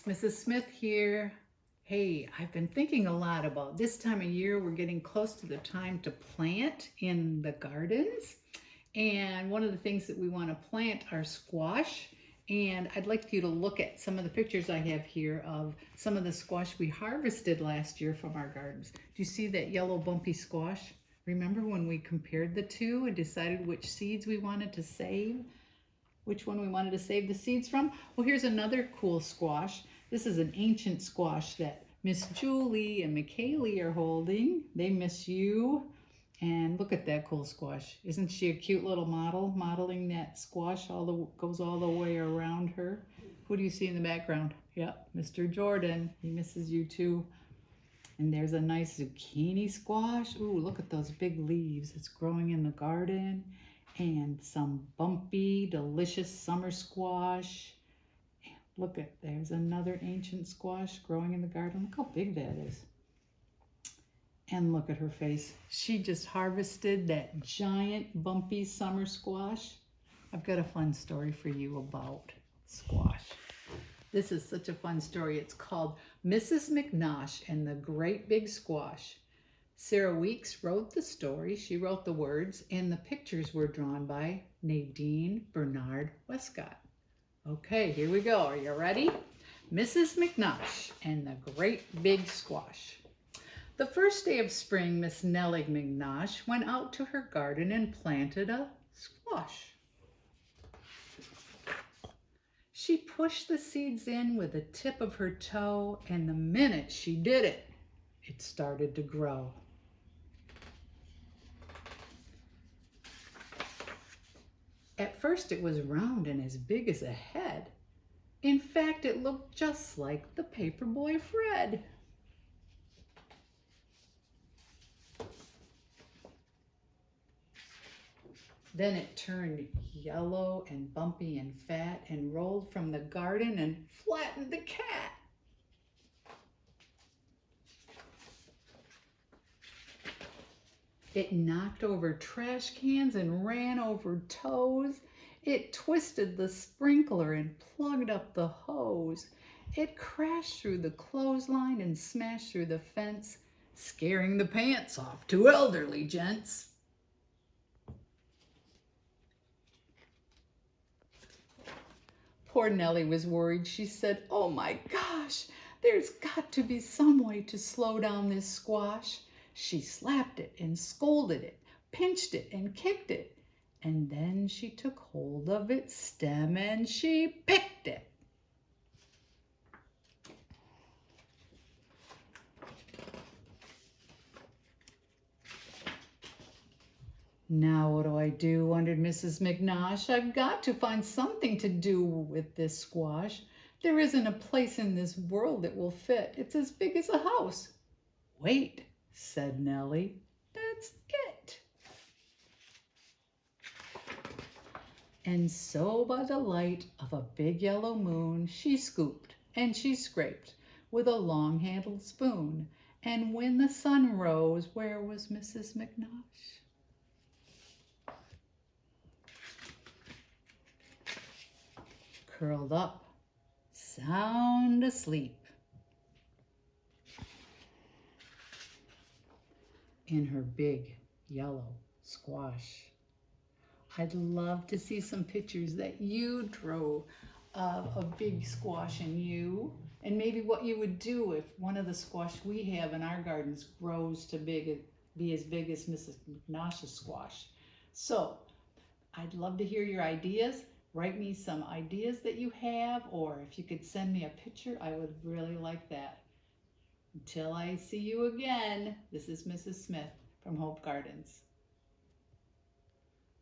Mrs. Smith here. Hey, I've been thinking a lot about this time of year. We're getting close to the time to plant in the gardens. And one of the things that we want to plant are squash. And I'd like you to look at some of the pictures I have here of some of the squash we harvested last year from our gardens. Do you see that yellow bumpy squash? Remember when we compared the two and decided which seeds we wanted to save? Which one we wanted to save the seeds from? Well, here's another cool squash. This is an ancient squash that Miss Julie and McKaylee are holding. They miss you. And look at that cool squash. Isn't she a cute little model, modeling that squash goes all the way around her? Who do you see in the background? Yep, Mr. Jordan. He misses you too. And there's a nice zucchini squash. Ooh, look at those big leaves. It's growing in the garden. And some bumpy, delicious summer squash. Look at, there's another ancient squash growing in the garden. Look how big that is. And look at her face. She just harvested that giant, bumpy summer squash. I've got a fun story for you about squash. This is such a fun story. It's called Mrs. McNosh and the Great Big Squash. Sarah Weeks wrote the story. She wrote the words, and the pictures were drawn by Nadine Westcott. Okay, here we go. Are you ready? Mrs. McNosh and the Great Big Squash. The first day of spring, Miss Nellie McNosh went out to her garden and planted a squash. She pushed the seeds in with the tip of her toe, and the minute she did it, it started to grow. At first it was round and as big as a head. In fact, it looked just like the paperboy Fred. Then it turned yellow and bumpy and fat and rolled from the garden and flattened the cat. It knocked over trash cans and ran over toes. It twisted the sprinkler and plugged up the hose. It crashed through the clothesline and smashed through the fence, scaring the pants off two elderly gents. Poor Nellie was worried. She said, "Oh my gosh, there's got to be some way to slow down this squash." She slapped it and scolded it, pinched it and kicked it, and then she took hold of its stem and she picked it. Now what do I do? Wondered Mrs. McNosh. I've got to find something to do with this squash. There isn't a place in this world that will fit. It's as big as a house. Wait, said Nellie. That's it. And so by the light of a big yellow moon, she scooped and she scraped with a long-handled spoon. And when the sun rose, where was Mrs. McNosh? Curled up, sound asleep in her big yellow squash. I'd love to see some pictures that you drew of a big squash in you, and maybe what you would do if one of the squash we have in our gardens grows to be as big as Mrs. McNosh's squash. So I'd love to hear your ideas. Write me some ideas that you have, or if you could send me a picture, I would really like that. Until I see you again, this is Mrs. Smith from Hope Gardens.